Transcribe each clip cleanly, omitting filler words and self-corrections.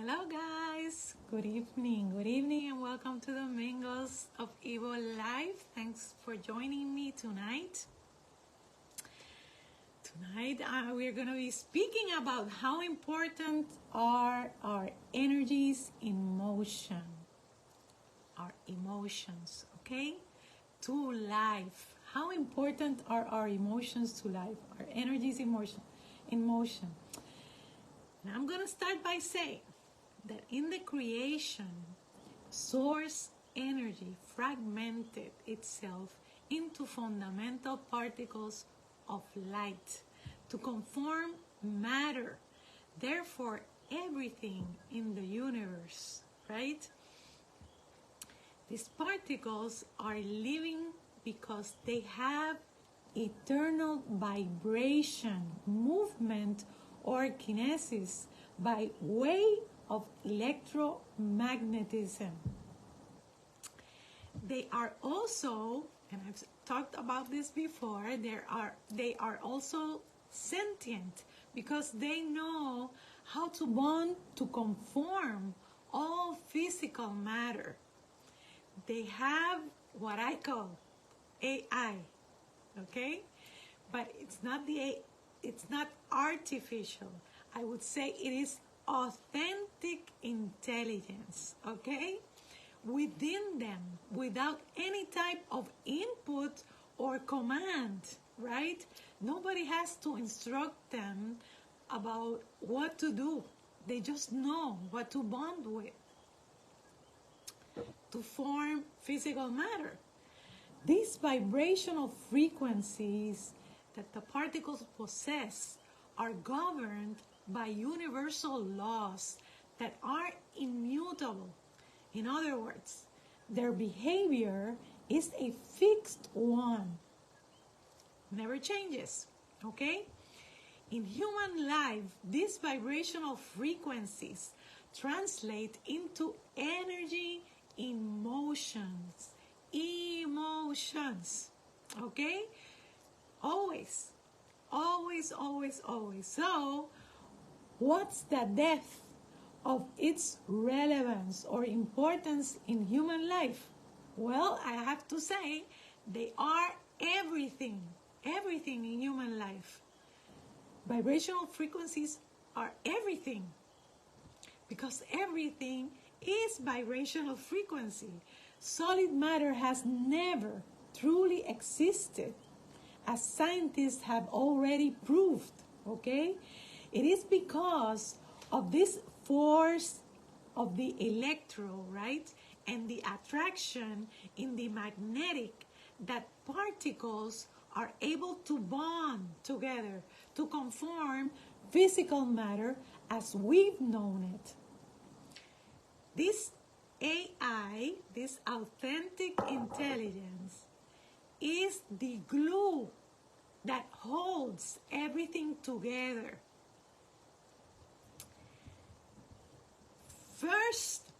Hello guys, good evening and welcome to the Mingles of Evil Life. Thanks for joining me tonight. We're going to be speaking about how important are our energies in motion, our emotions, okay? To life. How important are our emotions to life, our energies in motion? And I'm going to start by saying that in the creation, source energy fragmented itself into fundamental particles of light to conform matter. Therefore, everything in the universe, right? These particles are living because they have eternal vibration, movement, or kinesis by way of electromagnetism. They are also, and I've talked about this before, they are also sentient because they know how to bond to conform all physical matter. They have what I call AI, okay? But it's not artificial. I would say it is authentic intelligence, okay? Within them, without any type of input or command, right? Nobody has to instruct them about what to do. They just know what to bond with to form physical matter. These vibrational frequencies that the particles possess are governed by universal laws that are immutable. In other words, their behavior is a fixed one, never changes, okay? In human life, these vibrational frequencies translate into energy in emotions, okay? Always. So, what's the depth of its relevance or importance in human life? Well, I have to say, they are everything in human life. Vibrational frequencies are everything because everything is vibrational frequency. Solid matter has never truly existed, as scientists have already proved, okay? It is because of this force of the electron, right? And the attraction in the magnetic that particles are able to bond together to conform physical matter as we've known it. This AI, this authentic intelligence, is the glue that holds everything together. First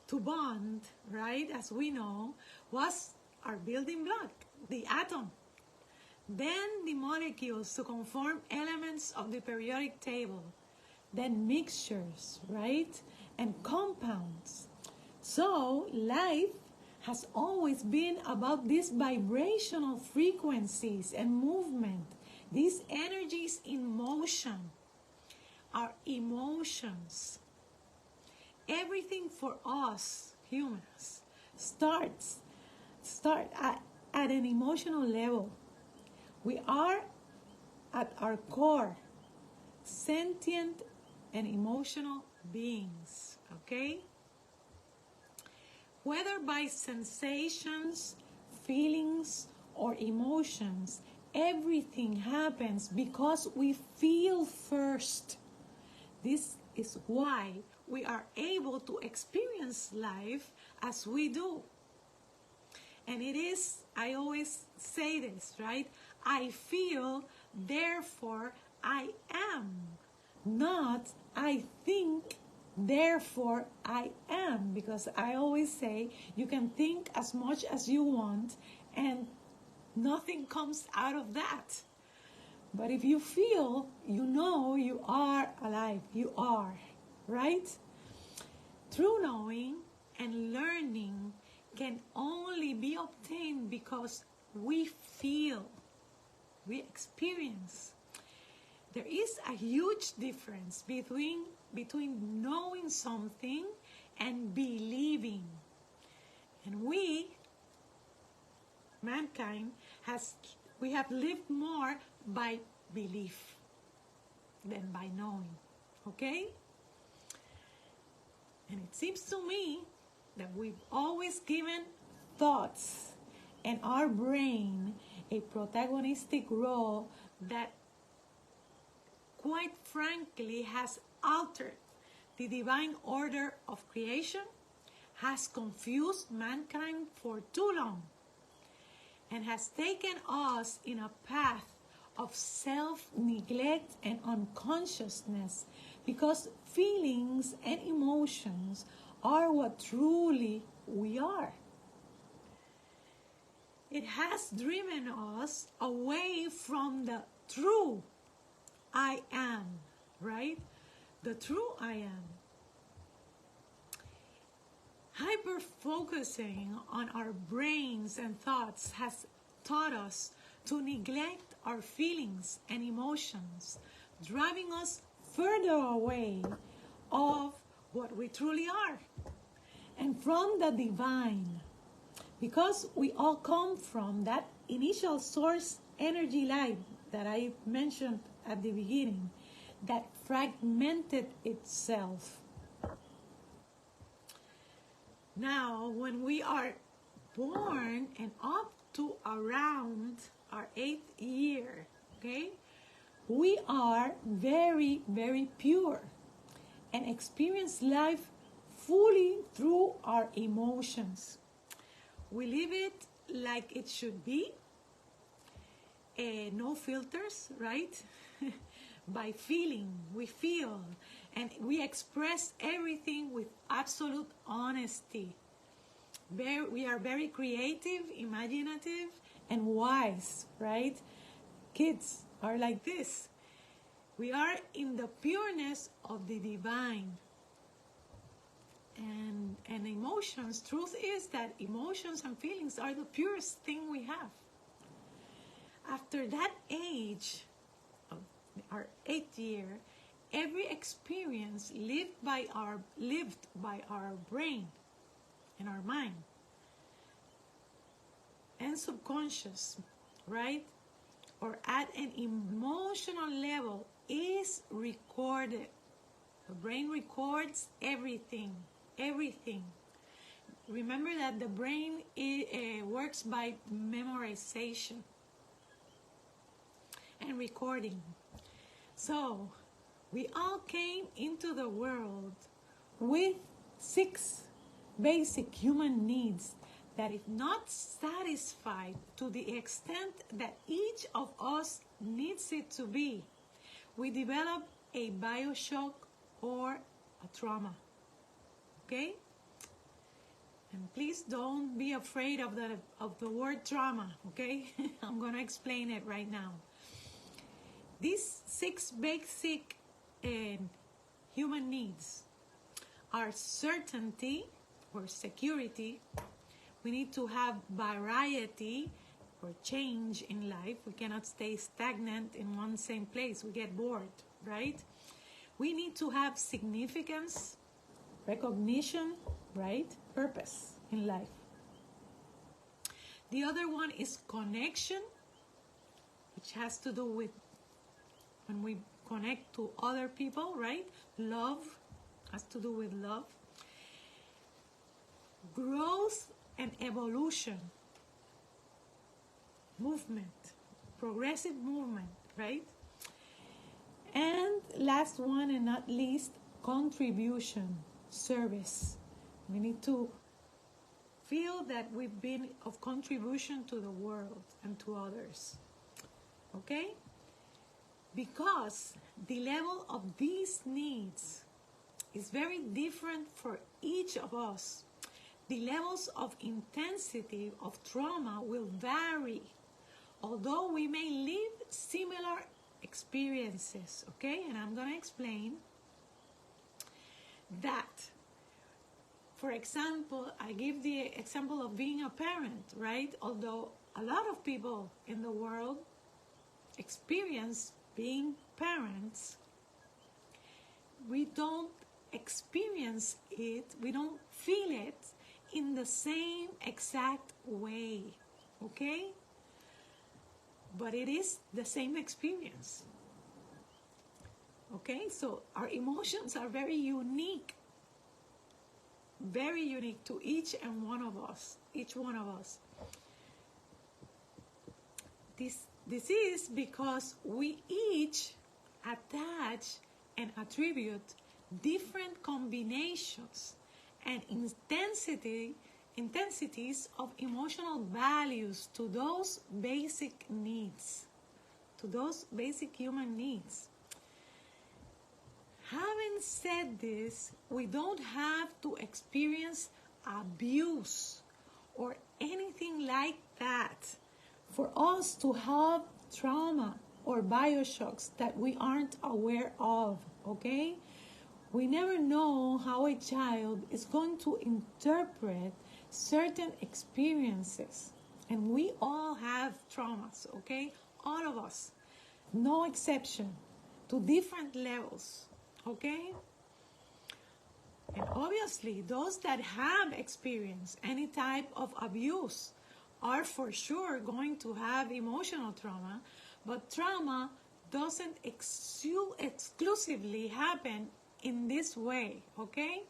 to bond, right, as we know, was our building block, the atom. Then the molecules to conform elements of the periodic table. Then mixtures, right, and compounds. So life has always been about these vibrational frequencies and movement, these energies in motion, our emotions. Everything for us humans start at an emotional level. We are at our core sentient and emotional beings, okay? Whether by sensations, feelings, or emotions, everything happens because we feel first. This is why we are able to experience life as we do. And it is, I always say this, right? I feel, therefore I am. Not I think, therefore I am. Because I always say you can think as much as you want and nothing comes out of that. But if you feel, you know you are alive. You are, right? True knowing and learning can only be obtained because we feel, we experience. There is a huge difference between knowing something and believing. And we, mankind, we have lived more by belief than by knowing. Okay? And it seems to me that we've always given thoughts and our brain a protagonistic role that, quite frankly, has altered the divine order of creation, has confused mankind for too long, and has taken us in a path of self-neglect and unconsciousness, because feelings and emotions are what truly we are. It has driven us away from the true I am, right? The true I am. Hyper-focusing on our brains and thoughts has taught us to neglect our feelings and emotions, driving us further away of what we truly are and from the divine, because we all come from that initial source energy light that I mentioned at the beginning, that fragmented itself. Now, when we are born and up to around our 8th year, okay, we are very, very pure and experience life fully through our emotions. We live it like it should be, no filters, right? By feeling, we feel, and we express everything with absolute honesty. We are very creative, imaginative, and wise, right? Kids are like this. We are in the pureness of the divine. And emotions, truth is that emotions and feelings are the purest thing we have. After that age, of our 8th year, every experience lived by our brain and our mind and subconscious, right? Or at an emotional level is recorded. The brain records everything. Remember that the brain works by memorization and recording. So, we all came into the world with 6 basic human needs that, if not satisfied to the extent that each of us needs it to be, we develop a bioshock or a trauma. Okay? And please don't be afraid of the word trauma, okay? I'm going to explain it right now. These 6 basic human needs are certainty or security. We need to have variety or change in life. We cannot stay stagnant in one same place. We get bored, right? We need to have significance, recognition, right? Purpose in life. The other one is connection, which has to do with when we connect to other people, right? Love has to do with love. Growth and evolution. Movement. Progressive movement, right? And last one and not least, contribution, service. We need to feel that we've been of contribution to the world and to others. Okay? Because the level of these needs is very different for each of us. The levels of intensity of trauma will vary, although we may live similar experiences, okay? And I'm going to explain that For example, I give the example of being a parent, right? Although a lot of people in the world experience being parents, we don't experience it, we don't feel it in the same exact way, okay? But it is the same experience, okay? So our emotions are very unique to each and one of us, each one of us. This is because we each attach and attribute different combinations and intensities of emotional values to those basic needs, to those basic human needs. Having said this, we don't have to experience abuse or anything like that for us to have trauma or bioshocks that we aren't aware of, okay? We never know how a child is going to interpret certain experiences. And we all have traumas, okay? All of us. No exception, to different levels, okay? And obviously, those that have experienced any type of abuse are for sure going to have emotional trauma, but trauma doesn't exclusively happen in this way, okay?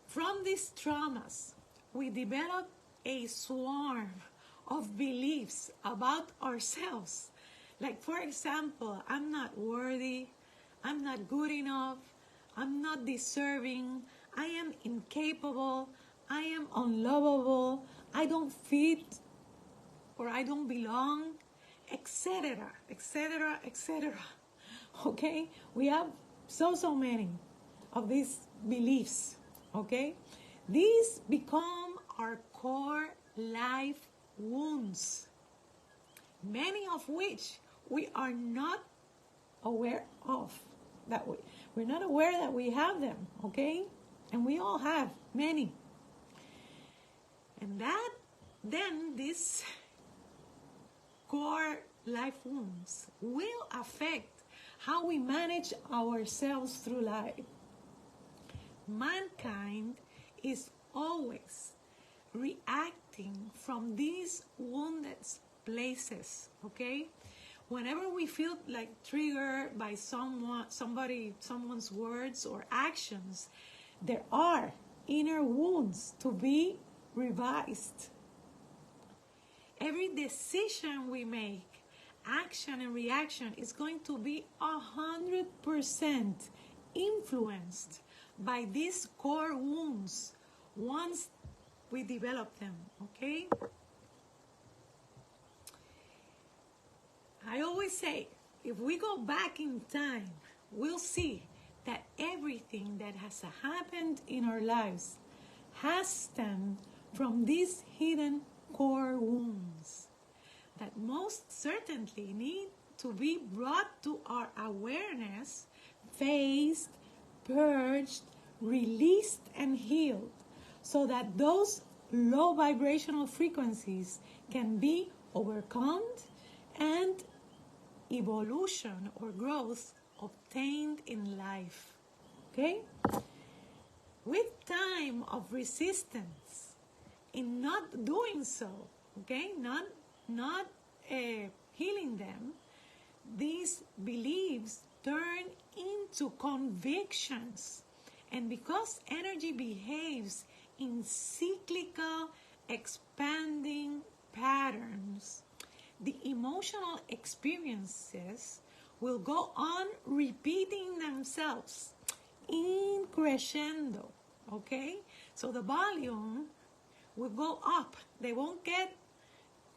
From these traumas, we develop a swarm of beliefs about ourselves. Like, for example, I'm not worthy, I'm not good enough, I'm not deserving, I am incapable, I am unlovable, I don't fit, or I don't belong, etc., etc., etc. Okay? We have so many of these beliefs, okay? These become our core life wounds, many of which we are not aware of, we're not aware that we have them, okay? And we all have many. And then these core life wounds will affect how we manage ourselves through life. Mankind is always reacting from these wounded places, okay? Whenever we feel like triggered by someone's words or actions, there are inner wounds to be revised. Every decision we make, action and reaction, is going to be 100% influenced by these core wounds once we develop them, okay? I always say, if we go back in time, we'll see that everything that has happened in our lives has stemmed from these hidden core wounds that most certainly need to be brought to our awareness, faced, purged, released, and healed, so that those low vibrational frequencies can be overcome and evolution or growth obtained in life. Okay? With time of resistance in not doing so, okay, not healing them, these beliefs turn into convictions. And because energy behaves in cyclical, expanding patterns, the emotional experiences will go on repeating themselves in crescendo, okay? So the volume will go up. They won't get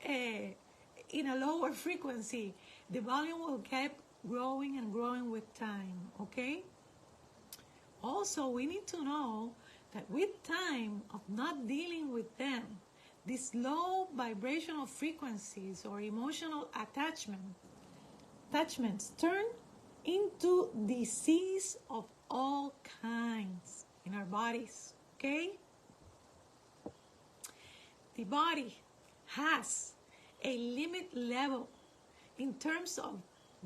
in a lower frequency. The volume will keep growing and growing with time, okay? Also, we need to know that with time of not dealing with them, these low vibrational frequencies or emotional attachments turn into disease of all kinds. our bodies, okay? The body has a limit level in terms of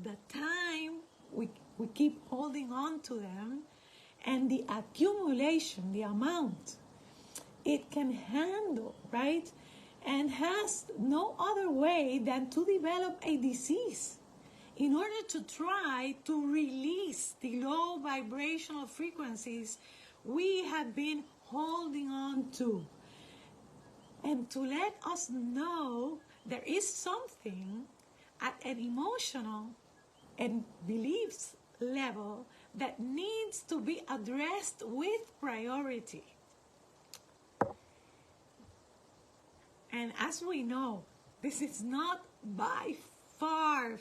the time we keep holding on to them and the accumulation, the amount it can handle, right? And has no other way than to develop a disease in order to try to release the low vibrational frequencies we have been holding on to. And to let us know there is something at an emotional and beliefs level that needs to be addressed with priority. And as we know, this is not by far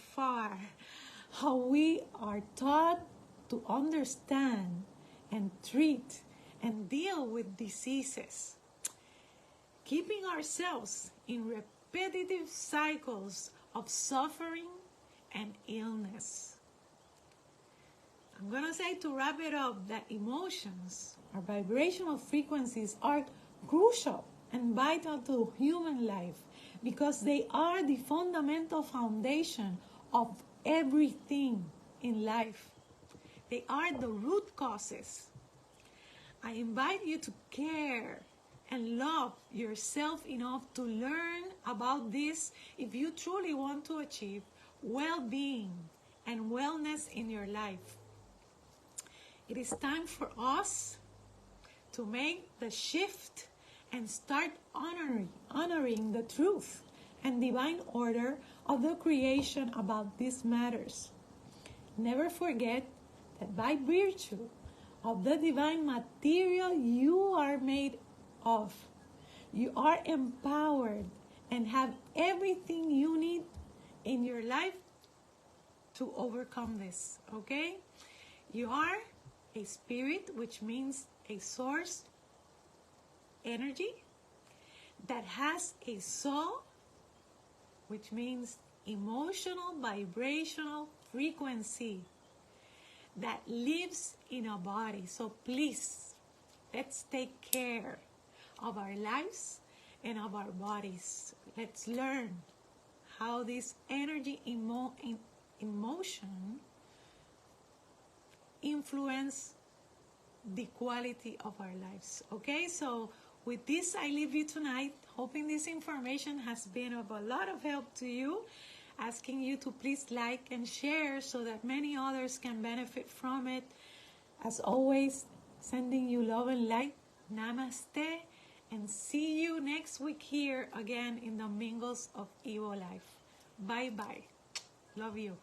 how we are taught to understand and treat and deal with diseases. Keeping ourselves in repetitive cycles of suffering and illness. I'm going to say, to wrap it up, that emotions, our vibrational frequencies, are crucial and vital to human life because they are the fundamental foundation of everything in life. They are the root causes. I invite you to care and love yourself enough to learn about this if you truly want to achieve well-being and wellness in your life. It is time for us to make the shift and start honoring the truth and divine order of the creation about these matters. Never forget that by virtue of the divine material you are made of, you are empowered and have everything you need in your life to overcome this, okay? You are a spirit, which means a source energy that has a soul, which means emotional vibrational frequency that lives in a body. So please, let's take care of our lives and of our bodies. Let's learn how this energy emotion influence the quality of our lives. Okay, so with this, I leave you tonight, hoping this information has been of a lot of help to you, asking you to please like and share so that many others can benefit from it. As always, sending you love and light. Namaste, and see you next week here again in the Mingles of Evo Life. Bye-bye. Love you.